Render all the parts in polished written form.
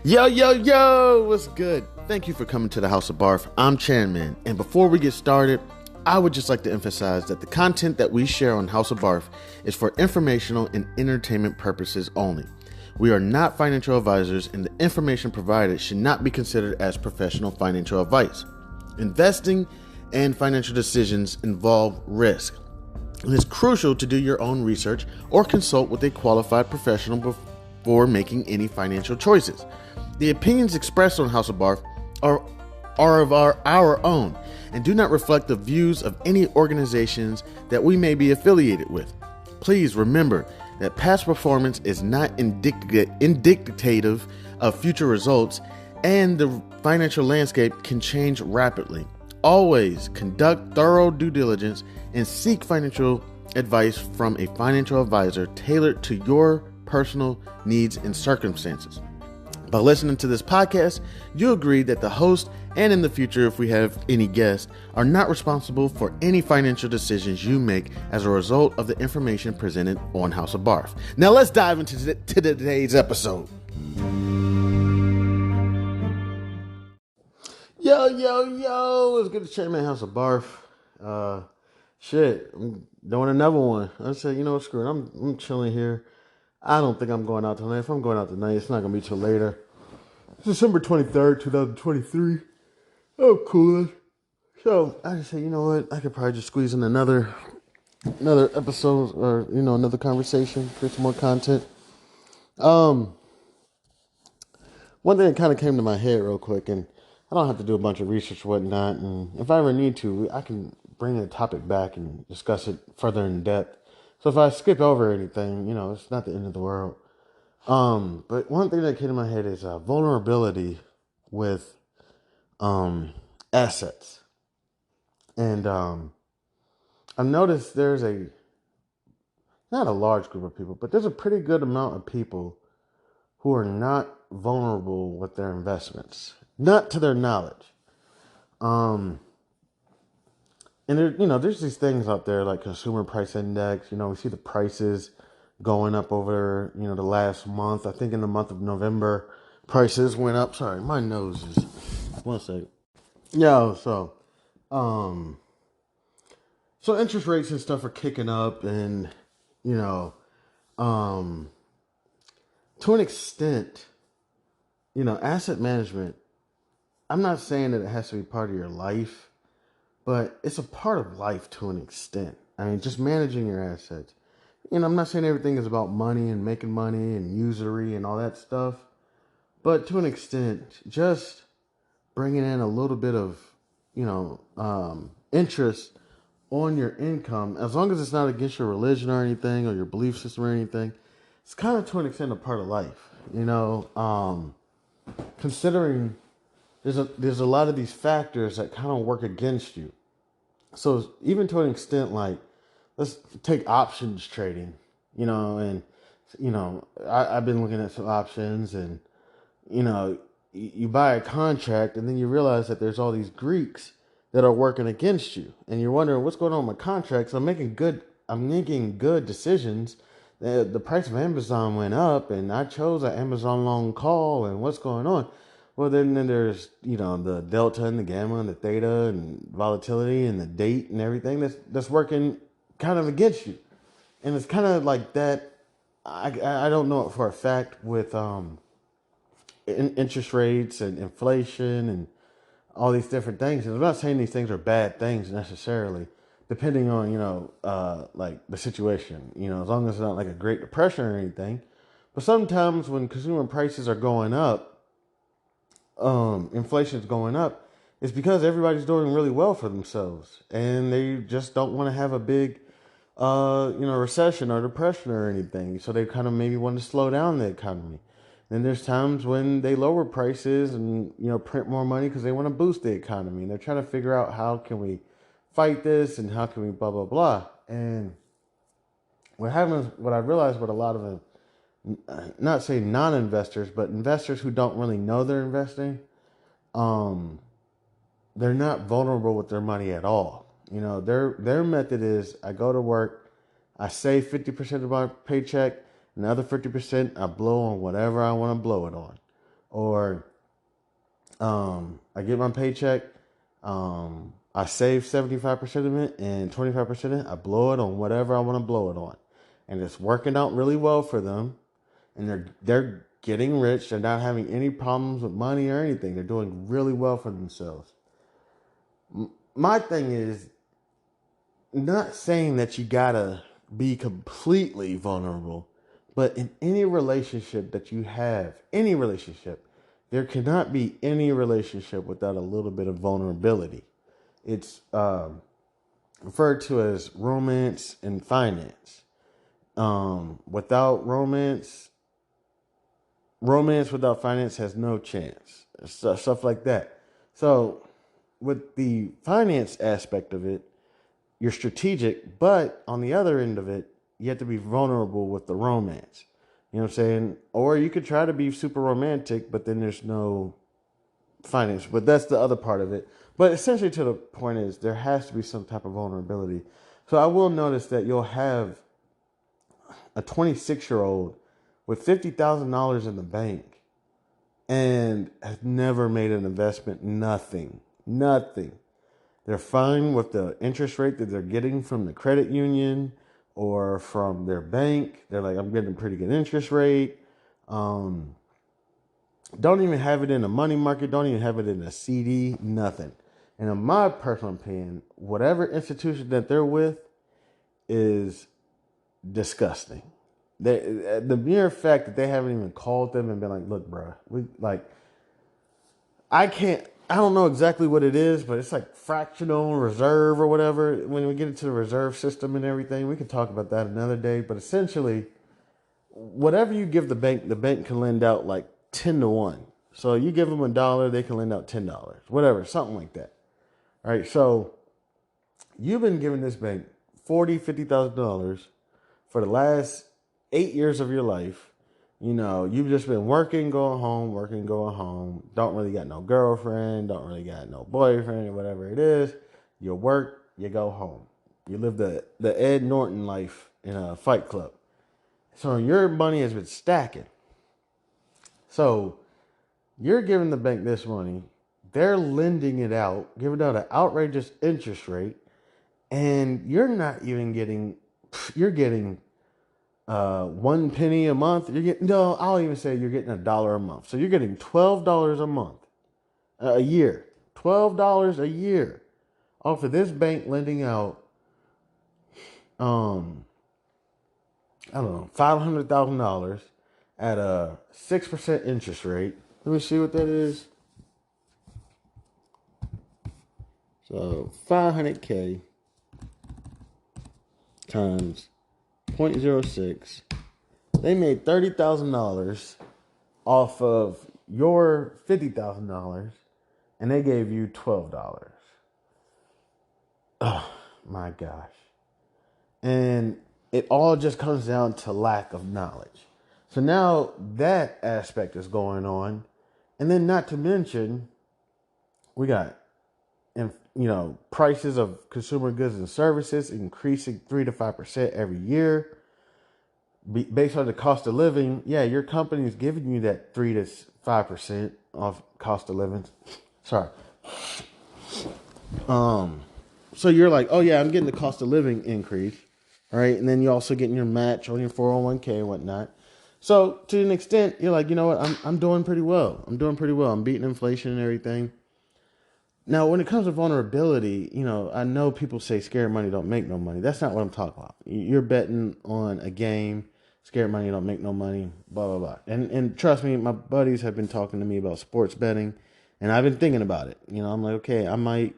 Yo, yo, yo, what's good? Thank you for coming to the House of B.A.R.F. I'm Chanman, and before we get started, I would just like to emphasize that the content that we share on House of B.A.R.F. is for informational and entertainment purposes only. We are not financial advisors, and the information provided should not be considered as professional financial advice. Investing and financial decisions involve risk. It is crucial to do your own research or consult with a qualified professional before making any financial choices. The opinions expressed on House of B.A.R.F. are of our own and do not reflect the views of any organizations that we may be affiliated with. Please remember that past performance is not indicative of future results, and the financial landscape can change rapidly. Always conduct thorough due diligence and seek financial advice from a financial advisor tailored to your personal needs and circumstances. By listening to this podcast, you agree that the host and in the future, if we have any guests, are not responsible for any financial decisions you make as a result of the information presented on House of B.A.R.F. Now let's dive into today's episode. Yo, yo, yo, it's good to check my House of B.A.R.F. I'm doing another one. I said, you know what, screw it. I'm chilling here. I don't think I'm going out tonight. If I'm going out tonight, it's not going to be till later. It's December 23rd, 2023. Oh, cool. So I just said, you know what? I could probably just squeeze in another episode or, another conversation, create some more content. One thing that kind of came to my head real quick, and I don't have to do a bunch of research or whatnot, and if I ever need to, I can bring the topic back and discuss it further in depth. So if I skip over anything, it's not the end of the world. But one thing that came to my head is vulnerability with assets. And I've noticed there's not a large group of people, but there's a pretty good amount of people who are not vulnerable with their investments, not to their knowledge. And there's these things out there like consumer price index. We see the prices going up over, the last month. I think in the month of November, prices went up. Sorry, my nose is, one second. So interest rates and stuff are kicking up, and, to an extent, asset management, I'm not saying that it has to be part of your life, but it's a part of life to an extent. I mean, just managing your assets. I'm not saying everything is about money and making money and usury and all that stuff, but to an extent, just bringing in a little bit of, interest on your income, as long as it's not against your religion or anything or your belief system or anything, it's kind of to an extent a part of life. Considering there's a lot of these factors that kind of work against you. So even to an extent, like, let's take options trading, I've been looking at some options, and, you buy a contract and then you realize that there's all these Greeks that are working against you, and you're wondering what's going on with my contracts. I'm making good decisions. The price of Amazon went up, and I chose an Amazon long call, and what's going on? Well, then there's, the delta and the gamma and the theta and volatility and the date and everything that's working kind of against you. And it's kind of like that. I don't know it for a fact with interest rates and inflation and all these different things. And I'm not saying these things are bad things necessarily, depending on, like the situation, as long as it's not like a Great Depression or anything. But sometimes when consumer prices are going up, inflation's going up, it's because everybody's doing really well for themselves, and they just don't want to have a big, recession or depression or anything. So they kind of maybe want to slow down the economy. Then there's times when they lower prices and, print more money because they want to boost the economy. And they're trying to figure out how can we fight this and how can we blah, blah, blah. And what I realized with a lot of, not say non-investors, but investors who don't really know they're investing, they're not vulnerable with their money at all. Their method is, I go to work, I save 50% of my paycheck, another 50% I blow on whatever I want to blow it on. Or I get my paycheck, I save 75% of it, and 25% of it, I blow it on whatever I want to blow it on. And it's working out really well for them. And they're getting rich. They're not having any problems with money or anything. They're doing really well for themselves. My thing is not saying that you gotta be completely vulnerable, but in any relationship that you have, any relationship, there cannot be any relationship without a little bit of vulnerability. It's referred to as romance and finance. Without romance without finance has no chance. Stuff like that. So, with the finance aspect of it, you're strategic, but on the other end of it, you have to be vulnerable with the romance. You know what I'm saying? Or you could try to be super romantic, but then there's no finance. But that's the other part of it. But essentially, to the point is, there has to be some type of vulnerability. So I will notice that you'll have a 26-year-old with $50,000 in the bank and has never made an investment. Nothing. They're fine with the interest rate that they're getting from the credit union or from their bank. They're like, I'm getting a pretty good interest rate. Don't even have it in a money market. Don't even have it in a CD. Nothing. And in my personal opinion, whatever institution that they're with is disgusting. The mere fact that they haven't even called them and been like, look, bro, I don't know exactly what it is, but it's like fractional reserve or whatever. When we get into the reserve system and everything, we can talk about that another day. But essentially, whatever you give the bank can lend out like 10-1. So you give them $1, they can lend out $10, whatever, something like that. All right. So you've been giving this bank $50,000 for the last 8 years of your life. You know, you've just been working, going home. Don't really got no girlfriend, don't really got no boyfriend, or whatever it is. You work, you go home. You live the Ed Norton life in a Fight Club. So your money has been stacking. So you're giving the bank this money. They're lending it out, giving out an outrageous interest rate. And you're not even getting, you're getting 1 penny a month. You're getting, no, I'll even say you're getting $1 a month. So you're getting $12 a month, a year, $12 a year off of this bank lending out, I don't know, $500,000 at a 6% interest rate. Let me see what that is. So 500K times 0.06. They made $30,000 off of your $50,000, and they gave you $12. Oh my gosh. And it all just comes down to lack of knowledge. So now that aspect is going on. And then not to mention, we got, prices of consumer goods and services increasing 3 to 5% every year. Based on the cost of living, yeah, your company is giving you that 3 to 5% off cost of living. Sorry. So you're like, oh yeah, I'm getting the cost of living increase, right? And then you're also getting your match on your 401k and whatnot. So to an extent, you're like, you know what, I'm doing pretty well. I'm beating inflation and everything. Now, when it comes to vulnerability, I know people say scared money don't make no money. That's not what I'm talking about. You're betting on a game. Scared money don't make no money. Blah blah blah. And trust me, my buddies have been talking to me about sports betting, and I've been thinking about it. I'm like, okay, I might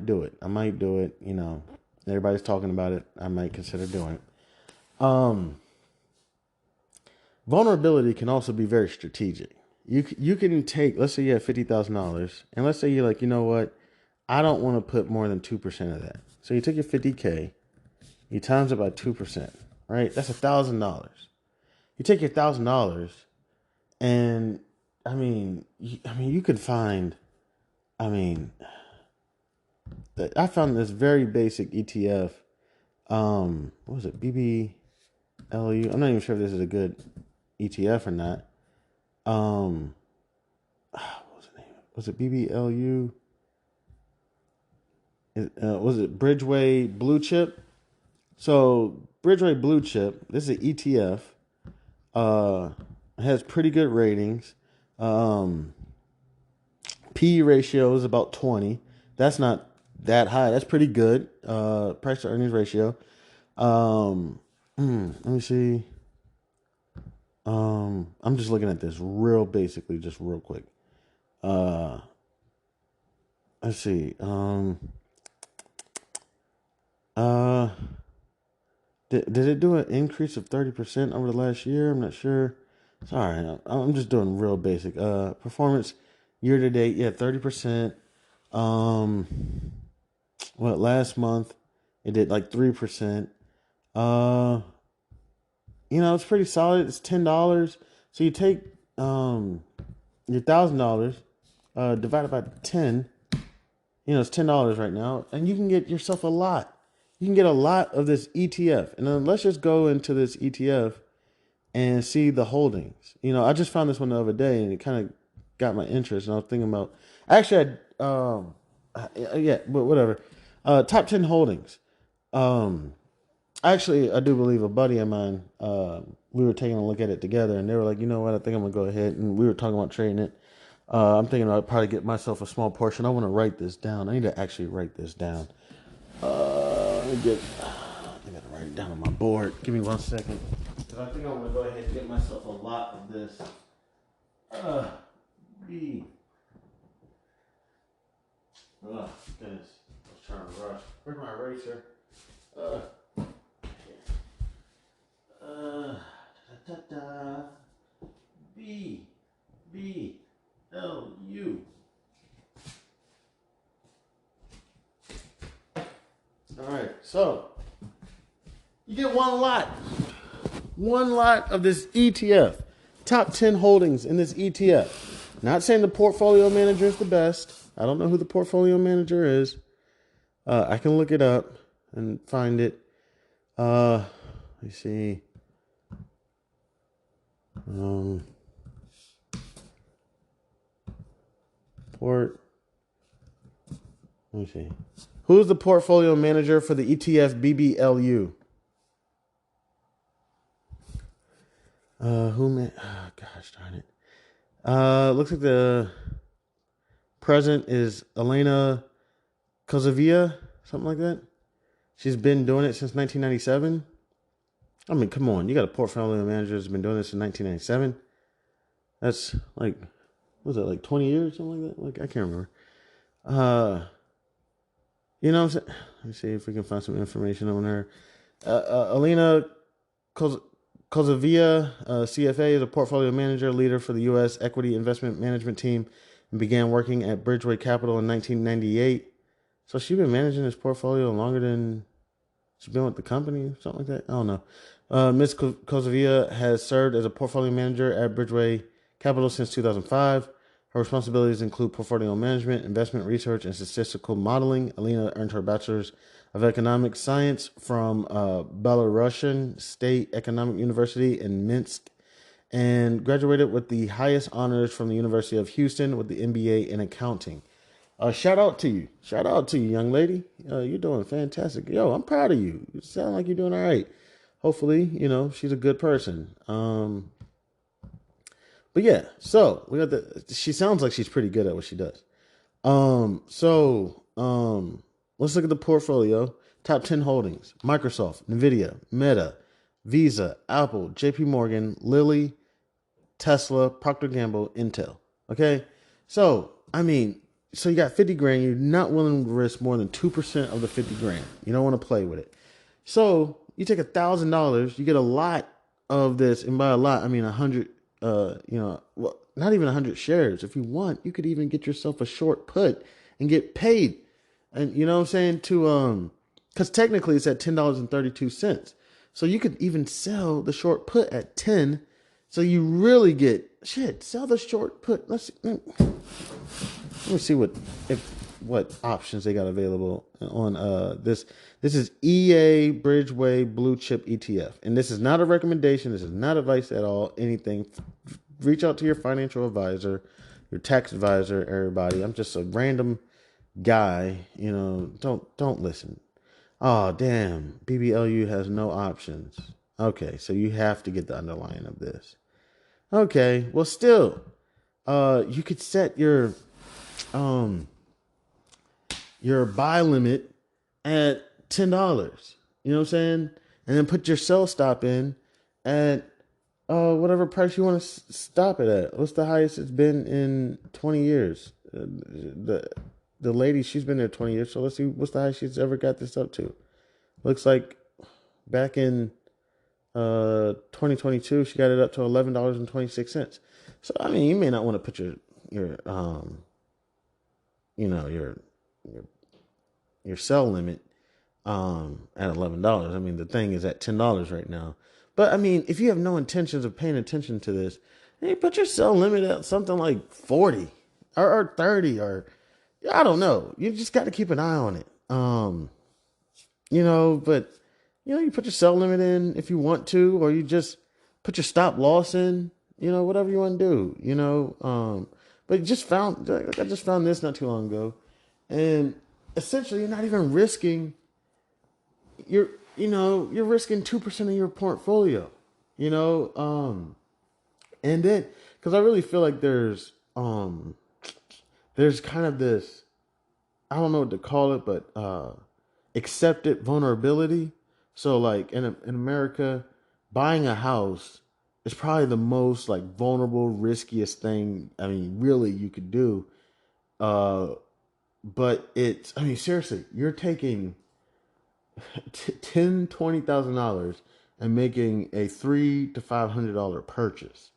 do it. Everybody's talking about it. I might consider doing it. Vulnerability can also be very strategic. You can take, let's say you have $50,000, and let's say you're like, you know what, I don't want to put more than 2% of that. So you take your 50K, you times it by 2%, right? That's $1,000. You take your $1,000, and you could find, I found this very basic ETF. What was it? BBLU. I'm not even sure if this is a good ETF or not. was it BBLU? Was it Bridgeway Blue Chip? So Bridgeway Blue Chip, this is an ETF. Has pretty good ratings. Um, PE ratio is about 20. That's not that high. That's pretty good. Price to earnings ratio. Let me see. I'm just looking at this real basically, just real quick. Uh, let's see. Uh, did it do an increase of 30% over the last year? I'm not sure. Sorry, I'm just doing real basic. Performance year to date, yeah, 30%. Um, last month it did like 3%. It's pretty solid. It's $10. So you take your $1,000, divided by 10. It's $10 right now, and you can get yourself a lot. You can get a lot of this ETF, and then let's just go into this ETF and see the holdings. I just found this one the other day, and it kind of got my interest. And I was thinking about, actually, yeah, but whatever. Top 10 holdings. Actually, I do believe a buddy of mine, we were taking a look at it together, and they were like, you know what, I think I'm going to go ahead. And we were talking about trading it. I'm thinking I'll probably get myself a small portion. I want to write this down. I need to actually write this down. I got to write it down on my board. Give me 1 second. Because I think I'm going to go ahead and get myself a lot of this. B. Oh, goodness. I was trying to rush. Where's my eraser? BBLU. All right, so you get one lot of this ETF. Top 10 holdings in this ETF. Not saying the portfolio manager is the best. I don't know who the portfolio manager is. I can look it up and find it. Let me see. Let me see. Who's the portfolio manager for the ETF BBLU? Gosh darn it. Looks like the president is Elena Kozavia, something like that. She's been doing it since 1997. I mean, come on. You got a portfolio manager who's been doing this in 1997. That's like, what was it, like 20 years, something like that? Like, I can't remember. What I'm saying? Let me see if we can find some information on her. Alina Kozavia, CFA, is a portfolio manager leader for the U.S. Equity Investment Management Team and began working at Bridgeway Capital in 1998. So she's been managing this portfolio longer than she's been with the company, something like that. I don't know. Ms. Kozavia has served as a portfolio manager at Bridgeway Capital since 2005. Her responsibilities include portfolio management, investment research, and statistical modeling. Alina earned her bachelor's of economic science from Belarusian State Economic University in Minsk and graduated with the highest honors from the University of Houston with the MBA in accounting. Shout out to you. Shout out to you, young lady. You're doing fantastic. Yo, I'm proud of you. You sound like you're doing all right. Hopefully, she's a good person. But yeah, so we got she sounds like she's pretty good at what she does. Let's look at the portfolio. Top 10 holdings: Microsoft, Nvidia, Meta, Visa, Apple, JP Morgan, Lilly, Tesla, Procter & Gamble, Intel. Okay. So you got 50 grand. You're not willing to risk more than 2% of the 50 grand. You don't want to play with it. So you take $1,000, you get a lot of this, and by a lot, I mean 100. Not even 100 shares. If you want, you could even get yourself a short put and get paid. And you know what I'm saying? Because technically it's at $10.32. So you could even sell the short put at 10. So you really get sell the short put. Let me see what options they got available on this. This is EA Bridgeway Blue Chip ETF. And this is not a recommendation. This is not advice at all. Anything. Reach out to your financial advisor. your tax advisor, everybody. I'm just a random guy. Don't listen. Oh, damn. BBLU has no options. Okay, so you have to get the underlying of this. Okay, well, still, you could set your buy limit at $10. You know what I'm saying? And then put your sell stop in at whatever price you want to stop it at. What's the highest it's been in 20 years? The lady, she's been there 20 years. So let's see what's the highest she's ever got this up to. Looks like back in 2022, she got it up to $11.26. So I mean, you may not want to put your your sell limit at $11. I mean, the thing is at $10 right now. But I mean, if you have no intentions of paying attention to this, hey, put your sell limit at something like 40 or 30 or I don't know. You just got to keep an eye on it. But you put your sell limit in if you want to, or you just put your stop loss in, whatever you want to do, but I just found this not too long ago, and essentially you're not even risking, you're risking 2% of your portfolio, and then, cause I really feel like there's kind of this, I don't know what to call it, but, accepted vulnerability. So like in America, buying a house is probably the most like vulnerable, riskiest thing. I mean, really you could do. But seriously, you're taking $20,000 and making a $300 to $500 purchase.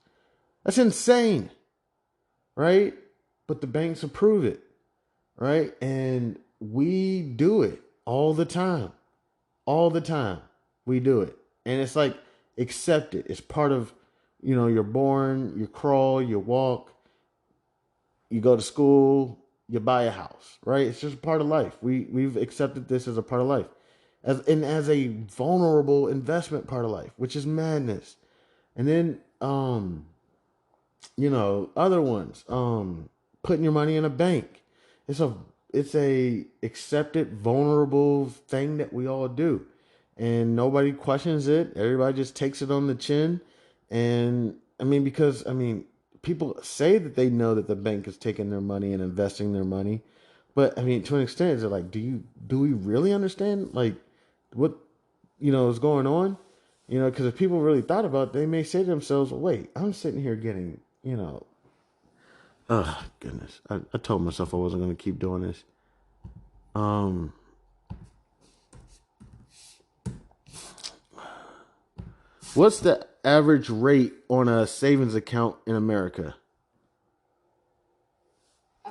That's insane, right? But the banks approve it, right? And we do it all the time. All the time we do it. And it's like accepted. It's part of, you're born, you crawl, you walk, you go to school, you buy a house, right? It's just a part of life. We've accepted this as a part of life. As a vulnerable investment part of life, which is madness. And then other ones, putting your money in a bank. It's a accepted vulnerable thing that we all do, and nobody questions it. Everybody just takes it on the chin. And because people say that they know that the bank is taking their money and investing their money, but to an extent, is it like, do we really understand like what is going on? Because if people really thought about it, they may say to themselves, well, wait, I'm sitting here getting oh goodness, I told myself I wasn't going to keep doing this. What's the average rate on a savings account in America?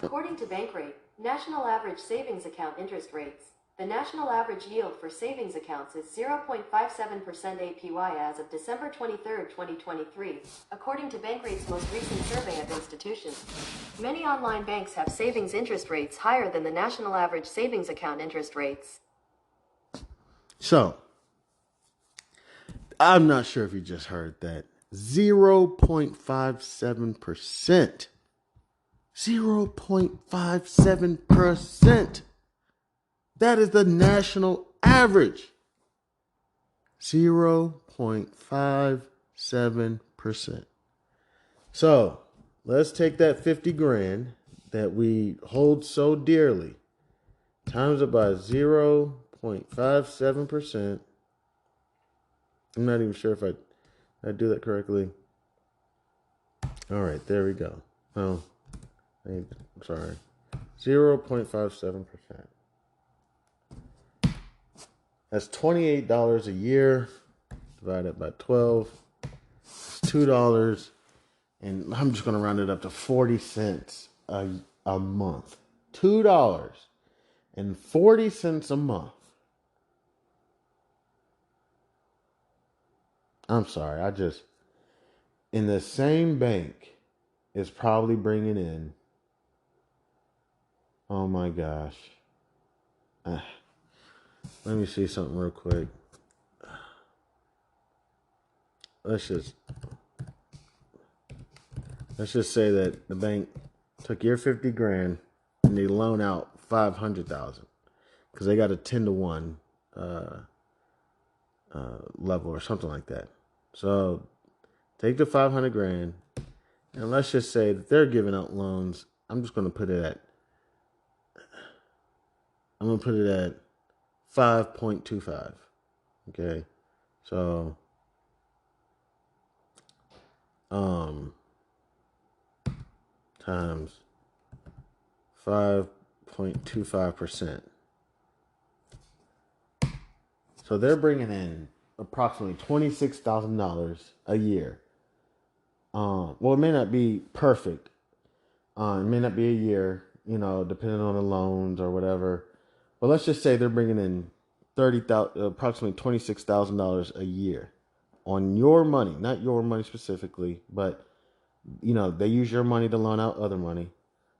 According to Bankrate, national average savings account interest rates, the national average yield for savings accounts is 0.57% APY as of December 23, 2023, according to Bankrate's most recent survey of institutions. Many online banks have savings interest rates higher than the national average savings account interest rates. So, I'm not sure if you just heard that. 0.57%. 0.57%. That is the national average. 0.57%. So, let's take that 50 grand that we hold so dearly, times it by 0.57%. I'm not even sure if I do that correctly. All right, there we go. Oh, I'm sorry. 0.57%. That's $28 a year divided by 12. It's $2. And I'm just going to round it up to 40 cents a month. $2.40 a month. I'm sorry. In the same bank is probably bringing in, oh my gosh. Let me see something real quick. Let's just say that the bank took your 50 grand and they loan out 500,000 because they got a 10-to-1 level or something like that. So take the 500 grand and let's just say that they're giving out loans. I'm going to put it at 5.25. Okay. So times 5.25%. So they're bringing in approximately $26,000 a year. Well, it may not be perfect. It may not be a year, depending on the loans or whatever. But let's just say they're bringing in approximately $26,000 a year on your money, not your money specifically, but they use your money to loan out other money.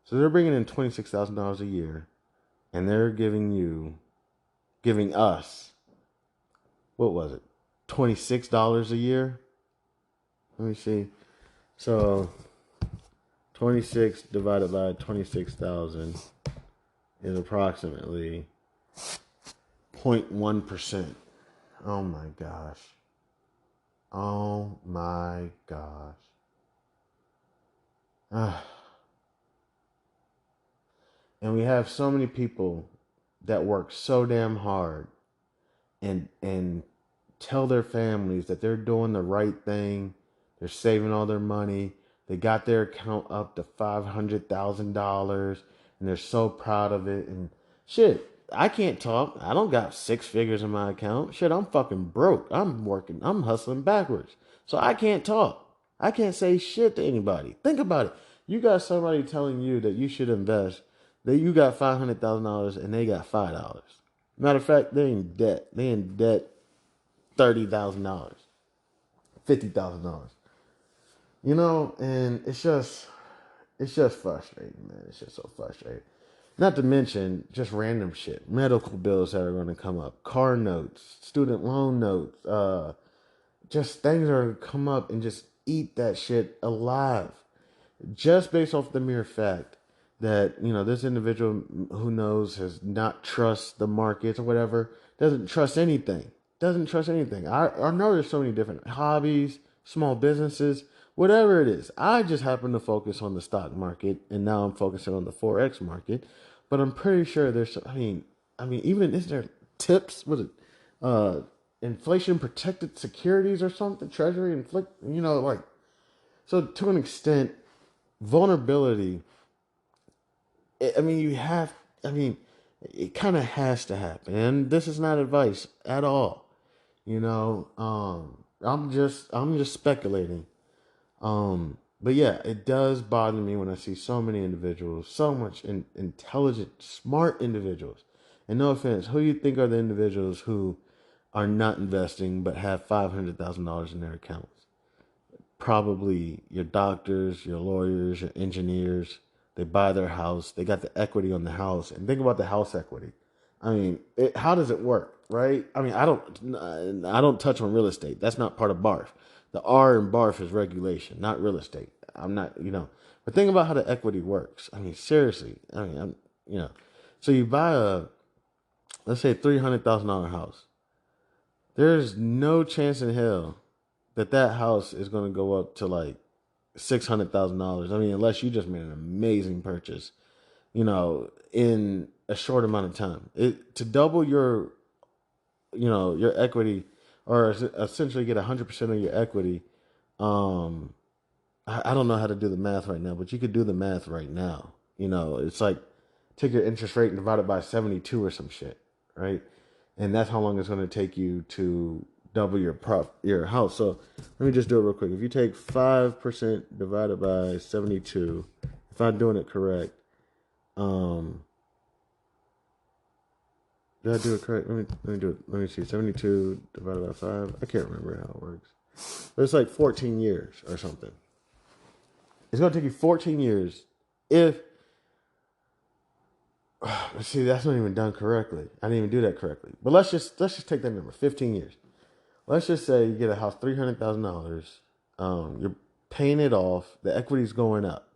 So they're bringing in $26,000 a year, and they're giving us, what was it, $26 a year? Let me see. So 26 divided by 26,000 is approximately 0.1%. Oh my gosh. Oh my gosh. And we have so many people that work so damn hard and tell their families that they're doing the right thing. They're saving all their money. They got their account up to $500,000 and they're so proud of it. And shit, I can't talk. I don't got 6 figures in my account. Shit, I'm fucking broke. I'm hustling backwards. So I can't talk. I can't say shit to anybody. Think about it. You got somebody telling you that you should invest, that you got $500,000 and they got $5. Matter of fact, they're in debt. They in debt $30,000, $50,000. And it's just frustrating, man. It's just so frustrating. Not to mention just random shit, medical bills that are going to come up, car notes, student loan notes, just things are going to come up and just eat that shit alive, just based off the mere fact that this individual who knows has not trust the markets or whatever, doesn't trust anything. I know there's so many different hobbies, small businesses, whatever it is. I just happen to focus on the stock market, and now I'm focusing on the forex market. But I'm pretty sure there's. Even is there tips? Was it inflation protected securities or something? Treasury inflict. So to an extent, vulnerability. You have. It kind of has to happen, and this is not advice at all. I'm just speculating. But yeah, it does bother me when I see so many individuals, so much intelligent, smart individuals. And no offense, who you think are the individuals who are not investing but have $500,000 in their accounts? Probably your doctors, your lawyers, your engineers. They buy their house. They got the equity on the house. And think about the house equity. How does it work, right? I don't touch on real estate. That's not part of BARF. The R in BARF is regulation, not real estate. I'm not. But think about how the equity works. Seriously. So you buy let's say $300,000 house. There's no chance in hell that house is going to go up to like $600,000. Unless you just made an amazing purchase, in a short amount of time. To double your equity, or essentially get 100% of your equity. I don't know how to do the math right now, but you could do the math right now. It's like take your interest rate and divide it by 72 or some shit, right? And that's how long it's going to take you to double your house. So let me just do it real quick. If you take 5% divided by 72, if I'm doing it correct, did I do it correct? Let me do it. Let me see. 72 divided by 5. I can't remember how it works. But it's like 14 years or something. It's going to take you 14 years if... See, that's not even done correctly. I didn't even do that correctly. But let's just take that number, 15 years. Let's just say you get a house, $300,000. You're paying it off. The equity's going up.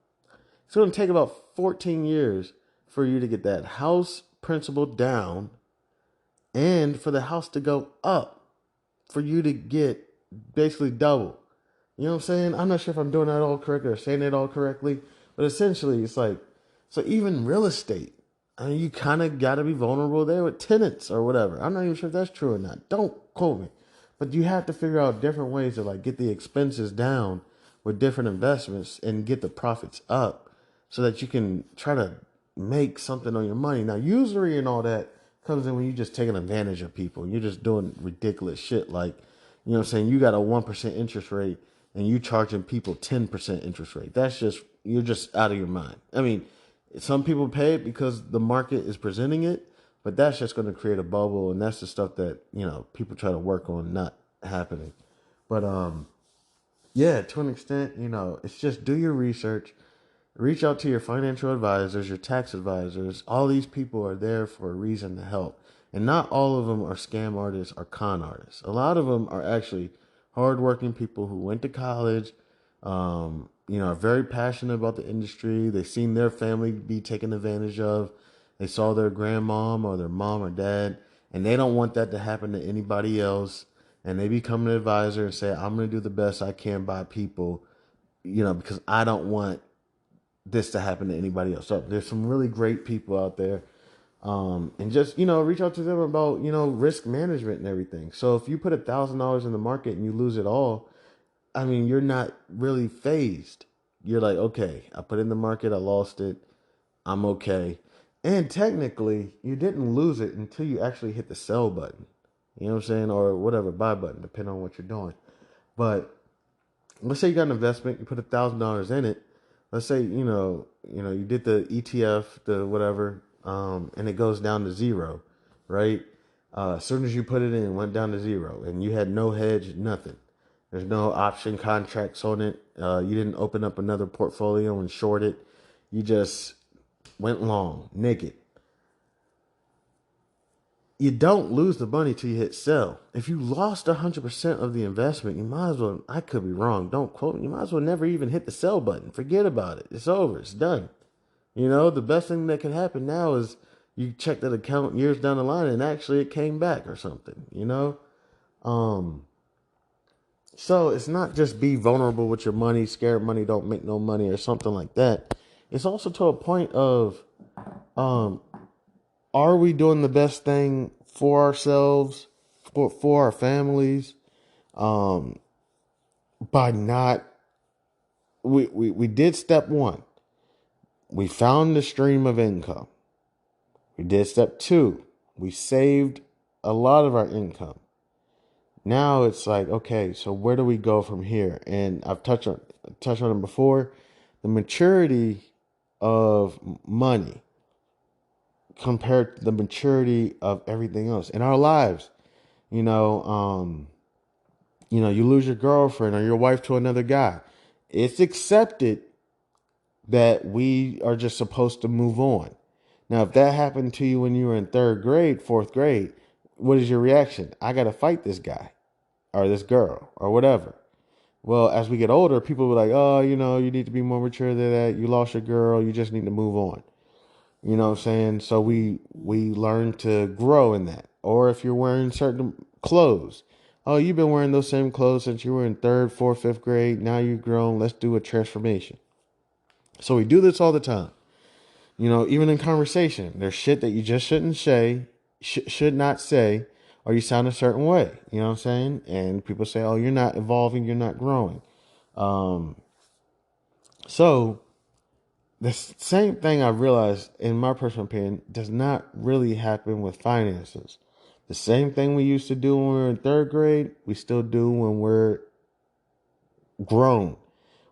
It's going to take about 14 years for you to get that house principal down and for the house to go up, for you to get basically double. You know what I'm saying? I'm not sure if I'm doing that all correctly or saying it all correctly, but essentially it's like, so even real estate, I mean, you kind of got to be vulnerable there with tenants or whatever. I'm not even sure if that's true or not. Don't quote me. But you have to figure out different ways to like get the expenses down with different investments and get the profits up so that you can try to make something on your money. Now, usury and all that comes in when you're just taking advantage of people. You're just doing ridiculous shit like, you know what I'm saying? You got a 1% interest rate and you charging people 10% interest rate. That's just, you're just out of your mind. I mean, some people pay it because the market is presenting it, but that's just going to create a bubble, and that's the stuff that, you know, people try to work on not happening. But yeah, to an extent, you know, it's just do your research, reach out to your financial advisors, your tax advisors. All these people are there for a reason to help. And not all of them are scam artists or con artists. A lot of them are actually hardworking people who went to college, you know, are very passionate about the industry. They've seen their family be taken advantage of. They saw their grandmom or their mom or dad, and they don't want that to happen to anybody else. And they become an advisor and say, I'm going to do the best I can by people, you know, because I don't want this to happen to anybody else. So there's some really great people out there. And just, you know, reach out to them about, you know, risk management and everything. So if you put $1,000 in the market and you lose it all, I mean, you're not really phased. You're like, okay, I put in the market, I lost it, I'm okay. And technically, you didn't lose it until you actually hit the sell button. You know what I'm saying? Or whatever, buy button, depending on what you're doing. But let's say you got an investment, you put $1,000 in it. Let's say, you did the ETF, the whatever, and it goes down to zero, right? As soon as you put it in, it went down to zero, and you had no hedge, nothing. There's no option contracts on it. You didn't open up another portfolio and short it. You just went long, naked. You don't lose the money till you hit sell. If you lost 100% of the investment, you might as well, I could be wrong, don't quote me, you might as well never even hit the sell button. Forget about it. It's over. It's done. You know, the best thing that can happen now is you check that account years down the line and actually it came back or something, you know? So it's not just be vulnerable with your money, scared money don't make no money or something like that. It's also to a point of, um, are we doing the best thing for ourselves, for our families, um, by not, we did step one. We found the stream of income. We did step two. We saved a lot of our income. Now it's like, okay, so where do we go from here? And I've touched on it before. The maturity of money compared to the maturity of everything else in our lives. You know, you lose your girlfriend or your wife to another guy. It's accepted that we are just supposed to move on. Now, if that happened to you when you were in third grade, fourth grade, what is your reaction? I got to fight this guy or this girl or whatever. Well, as we get older, people were like, oh, you need to be more mature than that. You lost your girl. You just need to move on. You know what I'm saying? So we learn to grow in that. Or if you're wearing certain clothes. Oh, you've been wearing those same clothes since you were in third, fourth, fifth grade. Now you've grown. Let's do a transformation. So we do this all the time. You know, even in conversation, there's shit that you just shouldn't say, should not say, or you sound a certain way. You know what I'm saying? And people say, oh, you're not evolving. You're not growing. So the same thing I realized, in my personal opinion, does not really happen with finances. The same thing we used to do when we were in third grade, we still do when we're grown,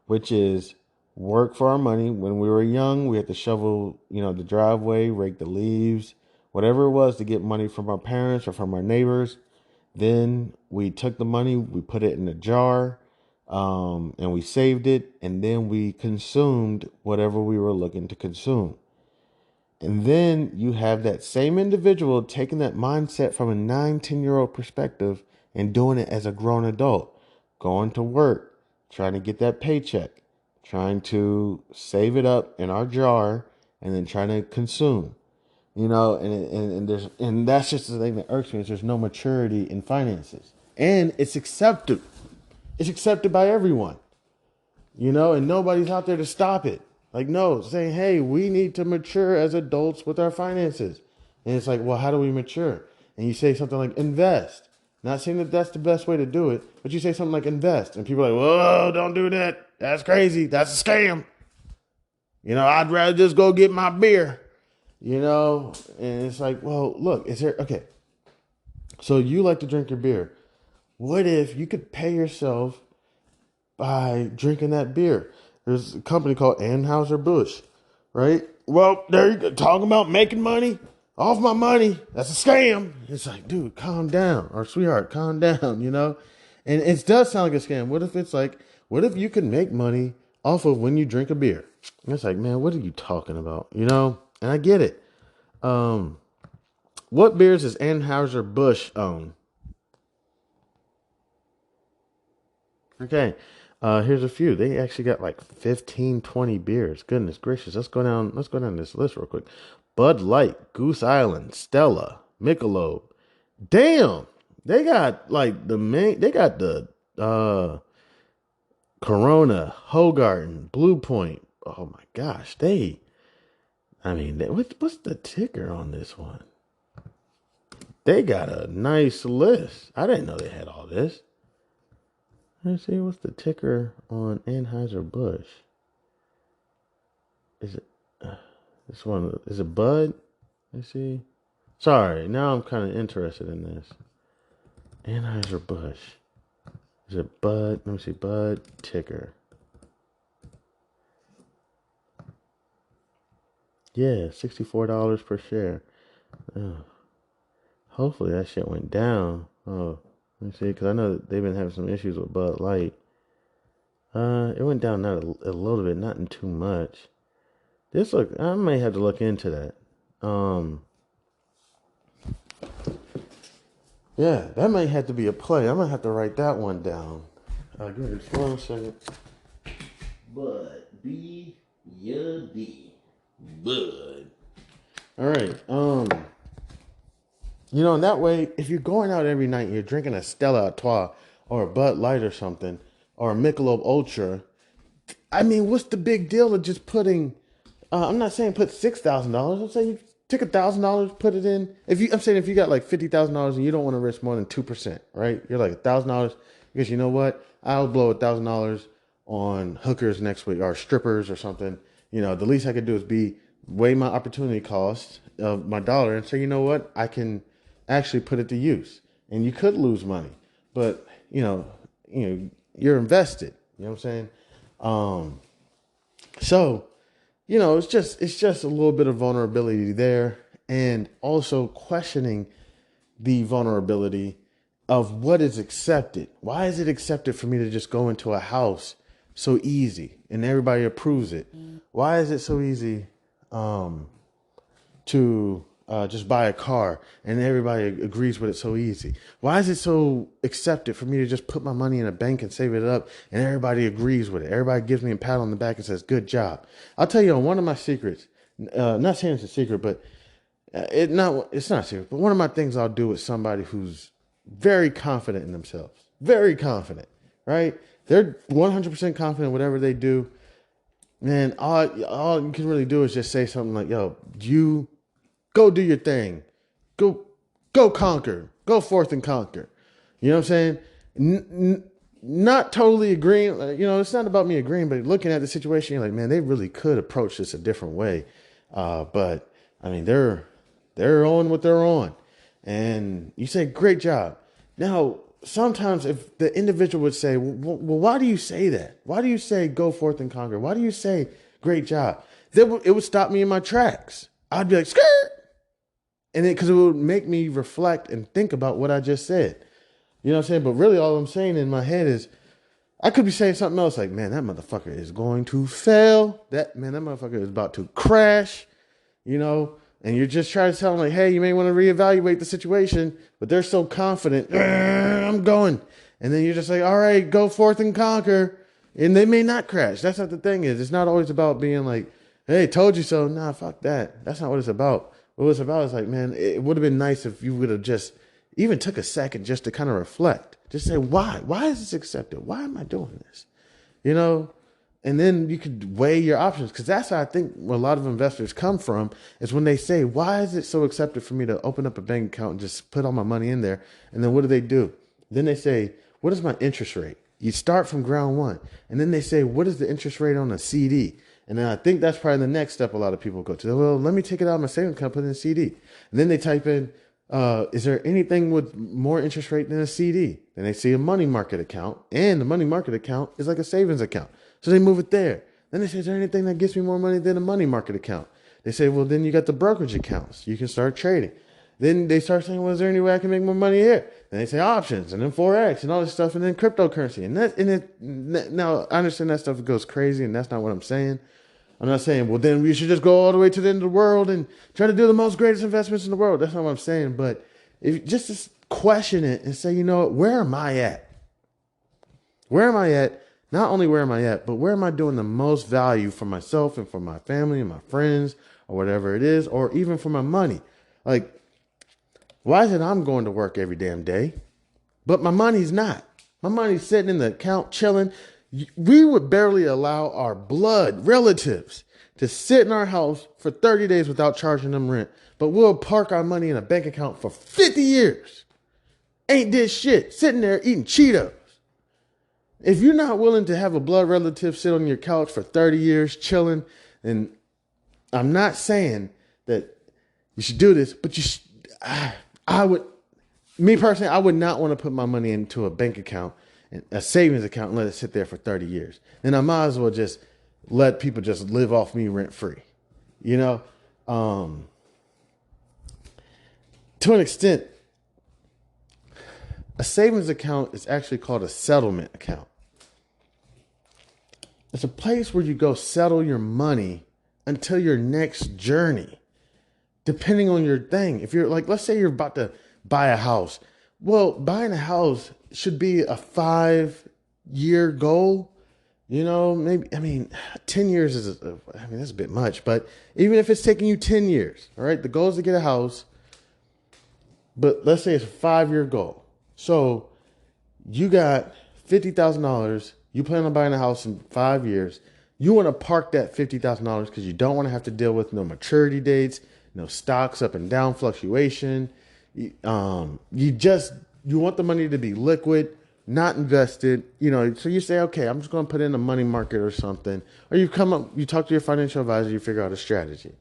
which is work for our money. When we were young, we had to shovel, the driveway, rake the leaves, whatever it was to get money from our parents or from our neighbors. Then we took the money, we put it in a jar, and we saved it, and then we consumed whatever we were looking to consume. And then you have that same individual taking that mindset from a 9, 10-year-old perspective and doing it as a grown adult, going to work, trying to get that paycheck, trying to save it up in our jar and then trying to consume. And that's just the thing that irks me is there's no maturity in finances. And it's accepted. It's accepted by everyone. And nobody's out there to stop it. Like, no, saying, hey, we need to mature as adults with our finances. And it's like, well, how do we mature? And you say something like invest. Not saying that that's the best way to do it, but you say something like invest. And people are like, whoa, don't do that. That's crazy. That's a scam. I'd rather just go get my beer. And it's like, well, look, okay. So you like to drink your beer. What if you could pay yourself by drinking that beer? There's a company called Anheuser-Busch, right? Well, there you go. Talking about making money off my money. That's a scam. It's like, dude, calm down. Or sweetheart, calm down, And it does sound like a scam. What if you could make money off of when you drink a beer? And it's like, man, what are you talking about? And I get it. What beers does Anheuser-Busch own? Okay. Here's a few. They actually got like 15, 20 beers. Goodness gracious. Let's go down this list real quick. Bud Light, Goose Island, Stella, Michelob. Damn. They got like they got the Corona, Hogarten, Blue Point. Oh my gosh. What's the ticker on this one? They got a nice list. I didn't know they had all this. Let's see, what's the ticker on Anheuser-Busch? Is it this one? Is it Bud? Let's see. Sorry, now I'm kind of interested in this. Anheuser-Busch. Is it Bud? Let me see. Bud ticker. Yeah, $64 per share. Oh. Hopefully that shit went down. Oh, let me see, because I know that they've been having some issues with Bud Light. It went down not a little bit, not in too much. I may have to look into that. Yeah, that might have to be a play. I might have to write that one down. Give me just 1 second. Bud, B-U-D, Bud. All right. And that way, if you're going out every night and you're drinking a Stella Artois or a Bud Light or something, or a Michelob Ultra, what's the big deal of just putting, I'm not saying put $6,000. I'm saying you take $1,000, put it in. I'm saying if you got like $50,000 and you don't want to risk more than 2%, right? You're like $1,000 because you know what? I'll blow $1,000 on hookers next week or strippers or something. The least I could do is weigh my opportunity cost of my dollar and say, you know what? I can actually put it to use. And you could lose money, but you're invested. You know what I'm saying? So, it's just a little bit of vulnerability there, and also questioning the vulnerability of what is accepted. Why is it accepted for me to just go into a house so easy and everybody approves it? Why is it so easy to just buy a car and everybody agrees with it so easy? Why is it so accepted for me to just put my money in a bank and save it up and everybody agrees with it? Everybody gives me a pat on the back and says, good job. I'll tell you one of my secrets, not saying it's a secret, but it's not a secret, but one of my things I'll do with somebody who's very confident in themselves, very confident, right? They're 100% confident in whatever they do. Man, all you can really do is just say something like, yo, you go do your thing. Go conquer. Go forth and conquer. You know what I'm saying? Not totally agreeing. It's not about me agreeing, but looking at the situation, you're like, man, they really could approach this a different way. But they're on what they're on. And you say, great job. Now, sometimes if the individual would say, well, why do you say that? Why do you say go forth and conquer? Why do you say great job? It would stop me in my tracks. I'd be like, skirt. And because it would make me reflect and think about what I just said. You know what I'm saying? But really all I'm saying in my head is, I could be saying something else like, man, that motherfucker is going to fail. That motherfucker is about to crash, and you're just trying to tell them like, hey, you may want to reevaluate the situation, but they're so confident, I'm going. And then you're just like, all right, go forth and conquer. And they may not crash. That's not the thing is. It's not always about being like, hey, told you so. Nah, fuck that. That's not what it's about. What it's about is like, man, it would have been nice if you would have just even took a second just to kind of reflect. Just say, why? Why is this accepted? Why am I doing this? You know? And then you could weigh your options, because that's how I think a lot of investors come from, is when they say, why is it so accepted for me to open up a bank account and just put all my money in there? And then what do? Then they say, what is my interest rate? You start from ground one. And then they say, what is the interest rate on a CD? And then I think that's probably the next step a lot of people go to. Well, let me take it out of my savings account, put it in a CD. And then they type in, is there anything with more interest rate than a CD? Then they see a money market account, and the money market account is like a savings account. So they move it there. Then they say, is there anything that gets me more money than a money market account? They say, well, then you got the brokerage accounts. You can start trading. Then they start saying, well, is there any way I can make more money here? Then they say options, and then Forex and all this stuff, and then cryptocurrency. Now I understand that stuff goes crazy, and that's not what I'm saying. I'm not saying, well, then we should just go all the way to the end of the world and try to do the most greatest investments in the world. That's not what I'm saying. But if just question it and say, you know what, where am I at? Where am I at? Not only where am I at, but where am I doing the most value for myself and for my family and my friends or whatever it is, or even for my money? Like, why is it I'm going to work every damn day, but my money's not? My money's sitting in the account chilling. We would barely allow our blood relatives to sit in our house for 30 days without charging them rent, but we'll park our money in a bank account for 50 years. Ain't did shit, sitting there eating Cheetos. If you're not willing to have a blood relative sit on your couch for 30 years chilling, and I'm not saying that you should do this, but I would, me personally, I would not want to put my money into a bank account, a savings account, and let it sit there for 30 years. Then I might as well just let people just live off me rent free. You know, to an extent, a savings account is actually called a settlement account. It's a place where you go settle your money until your next journey, depending on your thing. If you're like, let's say you're about to buy a house. Well, buying a house should be a 5-year goal. You know, maybe, 10 years is, that's a bit much, but even if it's taking you 10 years, all right, the goal is to get a house, but let's say it's a 5-year goal. So you got $50,000. You plan on buying a house in 5 years. You want to park that $50,000 because you don't want to have to deal with no maturity dates, no stocks up and down fluctuation. You want the money to be liquid, not invested. You know, so you say, okay, I'm just going to put in a money market or something. Or you talk to your financial advisor, you figure out a strategy.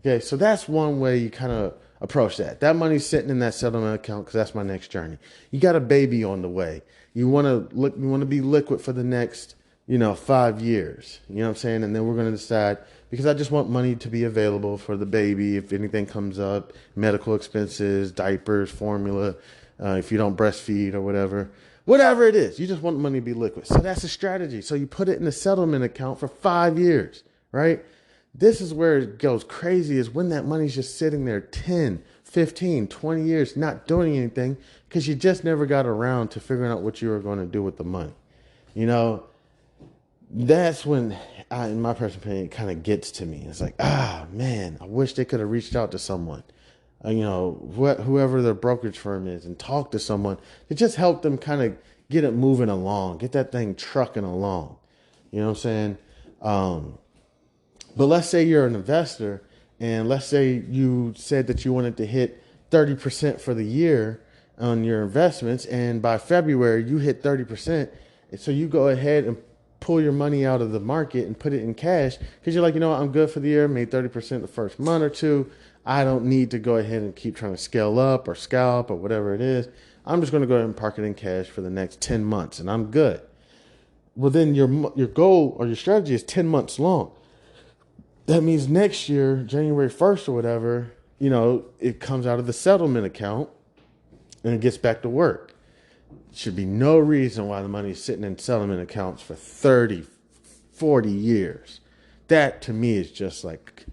Okay, so that's one way you kind of approach that. That money's sitting in that settlement account because that's my next journey. You got a baby on the way. You want to be liquid for the next, 5 years. You know what I'm saying? And then we're going to decide, because I just want money to be available for the baby if anything comes up, medical expenses, diapers, formula, if you don't breastfeed or whatever it is. You just want money to be liquid. So that's a strategy. So you put it in a settlement account for 5 years, right? This is where it goes crazy, is when that money's just sitting there 10, 15, 20 years, not doing anything because you just never got around to figuring out what you were going to do with the money. That's when, in my personal opinion, it kind of gets to me. It's like, man, I wish they could have reached out to someone, whoever their brokerage firm is, and talk to someone to just help them kind of get it moving along, get that thing trucking along. You know what I'm saying? But let's say you're an investor, and let's say you said that you wanted to hit 30% for the year on your investments, and by February you hit 30%. And so you go ahead and pull your money out of the market and put it in cash because you're like, I'm good for the year, made 30% the first month or two. I don't need to go ahead and keep trying to scale up or scalp or whatever it is. I'm just going to go ahead and park it in cash for the next 10 months and I'm good. Well, then your goal or your strategy is 10 months long. That means next year, January 1st or whatever, it comes out of the settlement account and it gets back to work. Should be no reason why the money is sitting in settlement accounts for 30, 40 years. That to me is just like,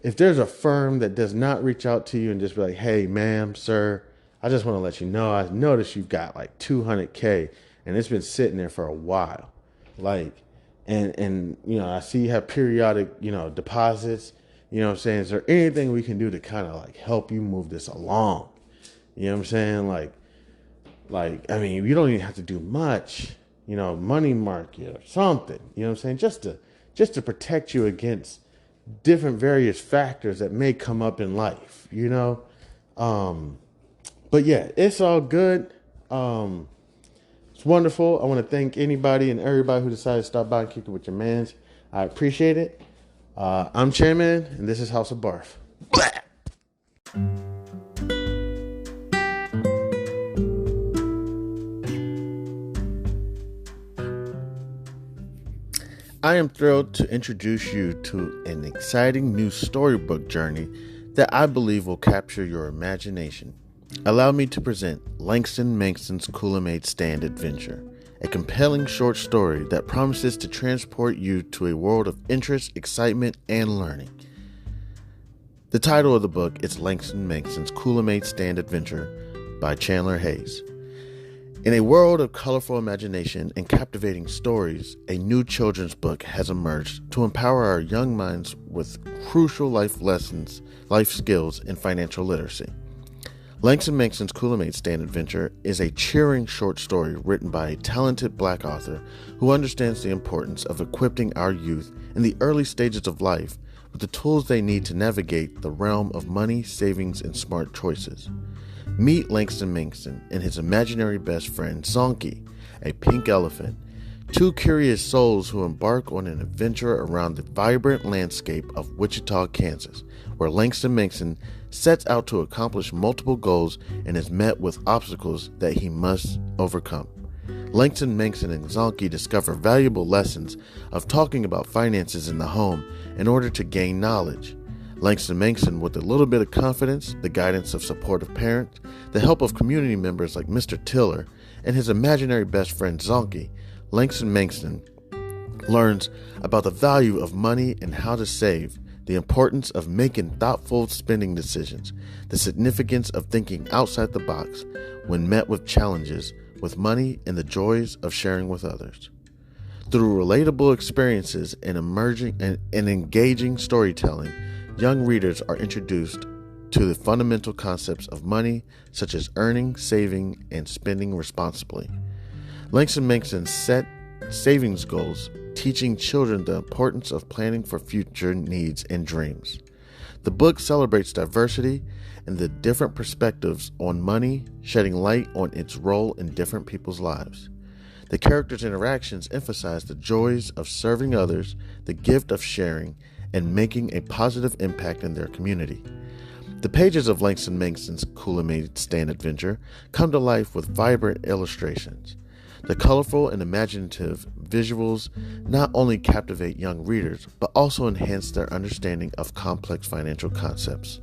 if there's a firm that does not reach out to you and just be like, hey, ma'am, sir, I just want to let you know, I noticed you've got like $200K and it's been sitting there for a while. Like, And I see you have periodic, deposits. You know what I'm saying? Is there anything we can do to kind of like help you move this along? You know what I'm saying? I mean, you don't even have to do much, money market or something, you know what I'm saying? Just to protect you against different various factors that may come up in life, But yeah, it's all good. It's wonderful. I want to thank anybody and everybody who decided to stop by and kick it with your mans. I appreciate it. I'm Chairman, and this is House of Barf. I am thrilled to introduce you to an exciting new storybook journey that I believe will capture your imagination. Allow me to present Langston Manxon's Kool-Aid Stand Adventure, a compelling short story that promises to transport you to a world of interest, excitement, and learning. The title of the book is Langston Manxon's Kool-Aid Stand Adventure by Chandler Hayes. In a world of colorful imagination and captivating stories, a new children's book has emerged to empower our young minds with crucial life lessons, life skills, and financial literacy. Langston Manxon's Kool-Aid Stand Adventure is a cheering short story written by a talented Black author who understands the importance of equipping our youth in the early stages of life with the tools they need to navigate the realm of money, savings, and smart choices. Meet Langston Manxon and his imaginary best friend, Zonky, a pink elephant, two curious souls who embark on an adventure around the vibrant landscape of Wichita, Kansas, where Langston Manxon sets out to accomplish multiple goals and is met with obstacles that he must overcome. Langston Manxon and Zonky discover valuable lessons of talking about finances in the home in order to gain knowledge. Langston Manxon, with a little bit of confidence, the guidance of supportive parents, the help of community members like Mr. Tiller, and his imaginary best friend Zonky, Langston Manxon learns about the value of money and how to save, the importance of making thoughtful spending decisions, the significance of thinking outside the box when met with challenges with money, and the joys of sharing with others. Through relatable experiences and engaging storytelling, young readers are introduced to the fundamental concepts of money, such as earning, saving, and spending responsibly. Langston Manxon set savings goals, teaching children the importance of planning for future needs and dreams. The book celebrates diversity and the different perspectives on money, shedding light on its role in different people's lives. The characters' interactions emphasize the joys of serving others, the gift of sharing, and making a positive impact in their community. The pages of Langston Manxon's Kool-Aid Stand Adventure come to life with vibrant illustrations. The colorful and imaginative visuals not only captivate young readers, but also enhance their understanding of complex financial concepts.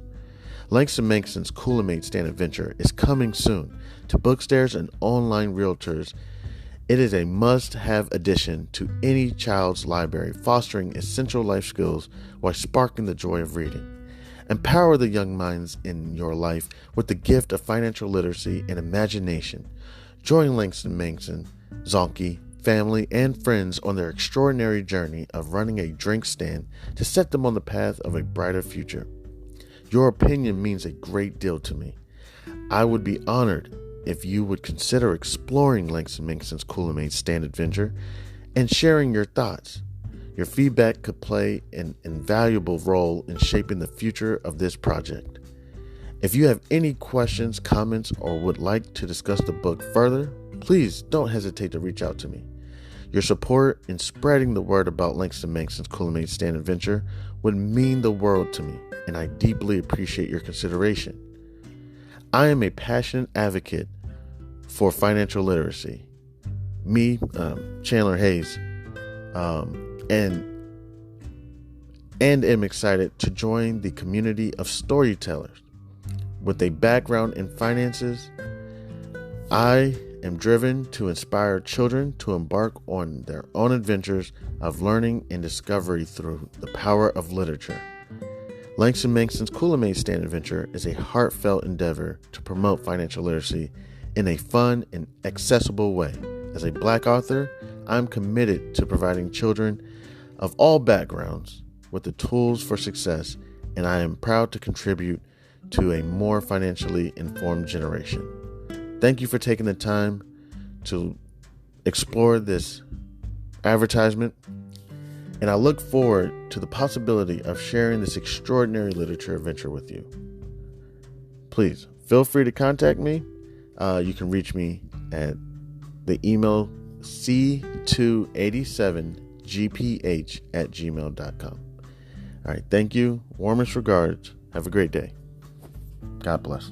Langston Manxon's Kool-Aid Stand Adventure is coming soon to bookstores and online realtors. It is a must-have addition to any child's library, fostering essential life skills while sparking the joy of reading. Empower the young minds in your life with the gift of financial literacy and imagination. Join Langston Manxon, Zonky, family, and friends on their extraordinary journey of running a drink stand to set them on the path of a brighter future. Your opinion means a great deal to me. I would be honored if you would consider exploring Langston Manxon's Kool-Aid Stand Adventure and sharing your thoughts. Your feedback could play an invaluable role in shaping the future of this project. If you have any questions, comments, or would like to discuss the book further, please don't hesitate to reach out to me. Your support in spreading the word about Langston Manxon's Kool-Aid Stand Adventure would mean the world to me, and I deeply appreciate your consideration. I am a passionate advocate for financial literacy. Me, Chandler Hayes, and am excited to join the community of storytellers. With a background in finances, I am driven to inspire children to embark on their own adventures of learning and discovery through the power of literature. Langston Manxon's Kool-Aid Stand Adventure is a heartfelt endeavor to promote financial literacy in a fun and accessible way. As a Black author, I'm committed to providing children of all backgrounds with the tools for success, and I am proud to contribute to a more financially informed generation. Thank you for taking the time to explore this advertisement, and I look forward to the possibility of sharing this extraordinary literature adventure with you. Please feel free to contact me. You can reach me at the email c287gph@gmail.com. All right, thank you. Warmest regards. Have a great day. God bless.